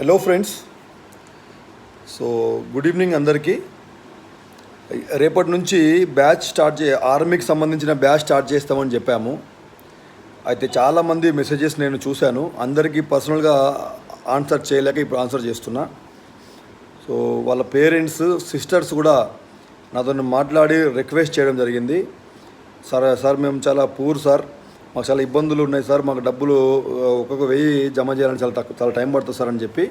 Hello friends. So good evening అందరికీ. రేపటి నుంచి బ్యాచ్ ఆర్మీకి సంబంధించిన బ్యాచ్ స్టార్ట్ చేస్తామని చెప్పాము. అయితే చాలామంది మెసేజెస్ నేను చూశాను. అందరికీ పర్సనల్గా ఆన్సర్ చేయలేక ఇప్పుడు ఆన్సర్ చేస్తున్నా. సో వాళ్ళ పేరెంట్స్, సిస్టర్స్ కూడా నాతో మాట్లాడి రిక్వెస్ట్ చేయడం జరిగింది. సార్ మేము చాలా పూర్ సార్, మాకు చాలా ఇబ్బందులు ఉన్నాయి సార్, మాకు డబ్బులు ఒక్కొక్క 1000 జమ చేయాలని చాలా టైం పడుతుంది సార్ అని చెప్పి.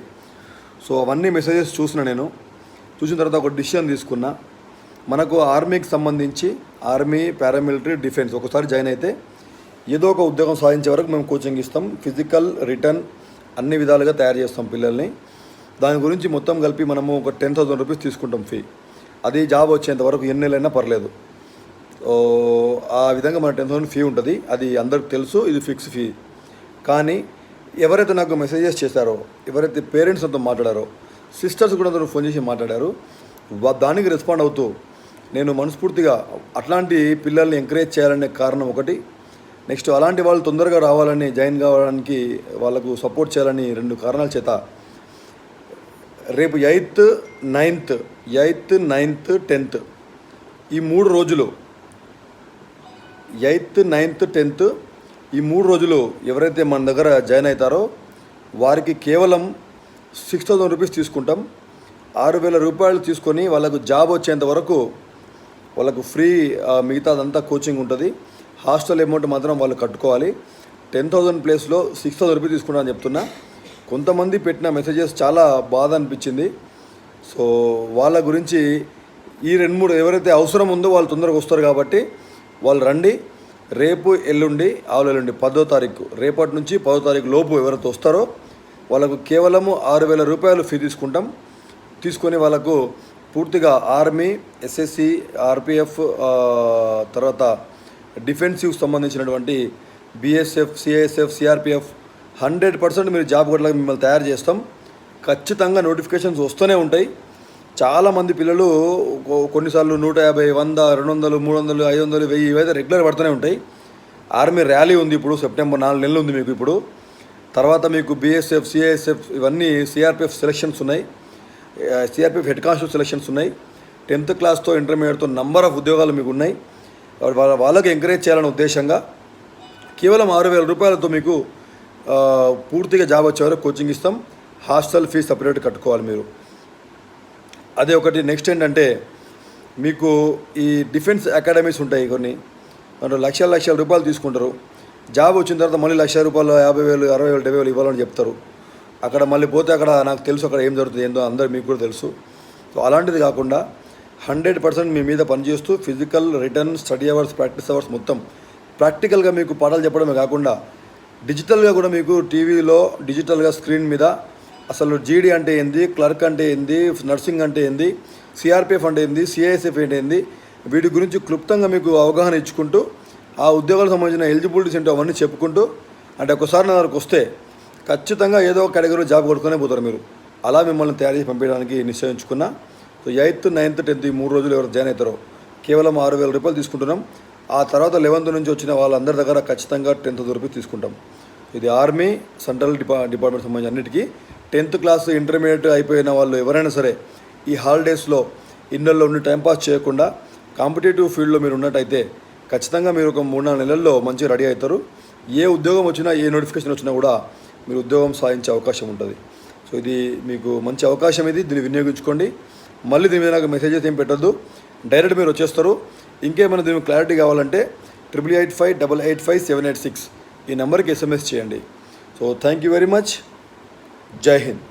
సో అవన్నీ మెసేజెస్ చూసిన తర్వాత ఒక డిసిషన్ తీసుకున్నా. మనకు ఆర్మీకి సంబంధించి ఆర్మీ, పారామిలిటరీ, డిఫెన్స్ ఒకసారి జాయిన్ అయితే ఏదో ఒక ఉద్యోగం సాధించే వరకు మేము కోచింగ్ ఇస్తాం. ఫిజికల్, రిటర్న్ అన్ని విధాలుగా తయారు చేస్తాం పిల్లల్ని. దాని గురించి మొత్తం కలిపి మనము ఒక 10,000 రూపీస్ తీసుకుంటాం ఫీ. అది జాబ్ వచ్చేంత వరకు ఎన్ని నెలలైనా పర్లేదు. ఆ విధంగా మన 10,000 ఫీ ఉంటుంది. అది అందరికి తెలుసు, ఇది ఫిక్స్ ఫీ. కానీ ఎవరైతే నాకు మెసేజెస్ చేశారో, ఎవరైతే పేరెంట్స్ అంతా మాట్లాడారో, సిస్టర్స్ కూడా అందరూ ఫోన్ చేసి మాట్లాడారు. దానికి రెస్పాండ్ అవుతూ నేను మనస్ఫూర్తిగా అట్లాంటి పిల్లల్ని ఎంకరేజ్ చేయాలనే కారణం ఒకటి, నెక్స్ట్ అలాంటి వాళ్ళు తొందరగా రావాలని, జాయిన్ కావడానికి వాళ్ళకు సపోర్ట్ చేయాలని 2 కారణాల చేత రేపు 8th, 9th ఈ 3 రోజులు 8th, 9th, 10th ఈ 3 రోజులు ఎవరైతే మన దగ్గర జాయిన్ అవుతారో వారికి కేవలం 6,000 రూపీస్ తీసుకుంటాం. 6,000 రూపాయలు తీసుకొని వాళ్ళకు జాబ్ వచ్చేంత వరకు వాళ్ళకు ఫ్రీ, మిగతాదంతా కోచింగ్ ఉంటుంది. హాస్టల్ అమౌంట్ మాత్రం వాళ్ళు కట్టుకోవాలి. 10,000 ప్లేస్లో 6,000 రూపీస్ తీసుకుంటా అని చెప్తున్నా. కొంతమంది పెట్టిన మెసేజెస్ చాలా బాధ అనిపించింది. సో వాళ్ళ గురించి ఈ 2-3 ఎవరైతే అవసరం ఉందో వాళ్ళు తొందరగా వస్తారు కాబట్టి వాళ్ళు రండి. రేపు, ఎల్లుండి 10వ తారీఖు, రేపటి నుంచి 10వ తారీఖు లోపు ఎవరైతే వస్తారో వాళ్ళకు కేవలము 6,000 రూపాయలు ఫీ తీసుకొని వాళ్ళకు పూర్తిగా ఆర్మీ, ఎస్ఎస్సి, ఆర్పిఎఫ్, తర్వాత డిఫెన్సివ్ సంబంధించినటువంటి బిఎస్ఎఫ్, సిఐఎస్ఎఫ్, సిఆర్పిఎఫ్ 100% మీరు జాబ్ కొట్టడానికి మిమ్మల్ని తయారు చేస్తాం. ఖచ్చితంగా నోటిఫికేషన్స్ వస్తూనే ఉంటాయి. చాలామంది పిల్లలు కొన్నిసార్లు 150, 100, 200, 300, 500, 1000 ఇవైతే రెగ్యులర్ పడుతూనే ఉంటాయి. ఆర్మీ ర్యాలీ ఉంది ఇప్పుడు, సెప్టెంబర్ 4 నెలలు ఉంది మీకు ఇప్పుడు. తర్వాత మీకు బిఎస్ఎఫ్, సిఐఎస్ఎఫ్ ఇవన్నీ, సిఆర్పిఎఫ్ సెలక్షన్స్ ఉన్నాయి, సిఆర్పిఎఫ్ హెడ్ కానిస్టేబుల్ సెలక్షన్స్ ఉన్నాయి. 10th క్లాస్తో ఇంటర్మీడియట్తో నంబర్ ఆఫ్ ఉద్యోగాలు మీకు ఉన్నాయి. వాళ్ళకి ఎంకరేజ్ చేయాలనే ఉద్దేశంగా కేవలం 6,000 రూపాయలతో మీకు పూర్తిగా జాబ్ వచ్చేవారు కోచింగ్ ఇస్తాం. హాస్టల్ ఫీజు సపరేట్ కట్టుకోవాలి మీరు. అదే ఒకటి. నెక్స్ట్ ఏంటంటే మీకు ఈ డిఫెన్స్ అకాడమీస్ ఉంటాయి కొన్ని, దాంట్లో లక్షల రూపాయలు తీసుకుంటారు. జాబ్ వచ్చిన తర్వాత మళ్ళీ 1,00,000 రూపాయలు, 50,000, 60,000, 70,000 ఇవ్వాలని చెప్తారు. అక్కడ మళ్ళీ పోతే అక్కడ నాకు తెలుసు అక్కడ ఏం జరుగుతుంది ఏందో అందరూ మీకు కూడా తెలుసు. సో అలాంటిది కాకుండా 100% మీ మీద పనిచేస్తూ physical, return, study hours, practice hours మొత్తం ప్రాక్టికల్గా మీకు పాఠాలు చెప్పడమే కాకుండా డిజిటల్గా కూడా మీకు టీవీలో డిజిటల్గా స్క్రీన్ మీద అసలు జీడీ అంటే ఏంది, క్లర్క్ అంటే ఏంది, నర్సింగ్ అంటే ఏంది, సిఆర్పిఎఫ్ అంటే ఏంది, సిఐఎస్ఎఫ్ అంటే ఏంది, వీటి గురించి క్లుప్తంగా మీకు అవగాహన ఇచ్చుకుంటూ ఆ ఉద్యోగాలకు సంబంధించిన ఎలిజిబిలిటీస్ ఏంటో అవన్నీ చెప్పుకుంటూ, అంటే ఒకసారి నా దగ్గరకు వస్తే ఖచ్చితంగా ఏదో ఒక కేటగిరీలో జాబ్ కొడుకునే పోతారు మీరు. అలా మిమ్మల్ని తయారు చేసి పంపించడానికి నిశ్చయించుకున్నా. సో 8th, 9th, 10th ఈ 3 రోజులు ఎవరు జాయిన్ అవుతారో కేవలం 6,000 రూపాయలు తీసుకుంటున్నాం. ఆ తర్వాత 11th నుంచి వచ్చిన వాళ్ళందరి దగ్గర ఖచ్చితంగా 10,000 రూపీస్ తీసుకుంటాం. ఇది ఆర్మీ, సెంట్రల్ డిపార్ట్మెంట్ సంబంధించిన అన్నిటికీ. 10th క్లాస్, ఇంటర్మీడియట్ అయిపోయిన వాళ్ళు ఎవరైనా సరే ఈ హాలిడేస్లో ఇళ్ళల్లో ఉండి టైంపాస్ చేయకుండా కాంపిటేటివ్ ఫీల్డ్లో మీరు ఉన్నట్టయితే ఖచ్చితంగా మీరు ఒక 3-4 నెలల్లో మంచిగా రెడీ అవుతారు. ఏ ఉద్యోగం వచ్చినా, ఏ నోటిఫికేషన్ వచ్చినా కూడా మీరు ఉద్యోగం సాధించే అవకాశం ఉంటుంది. సో ఇది మీకు మంచి అవకాశం, దీన్ని వినియోగించుకోండి. మళ్ళీ దీని మీద నాకు మెసేజెస్ ఏం పెట్టద్దు, డైరెక్ట్ మీరు వచ్చేస్తారు. ఇంకేమైనా దీనికి క్లారిటీ కావాలంటే 8858858786 ఈ నెంబర్కి SMS చేయండి. So thank you very much. జై హింద్.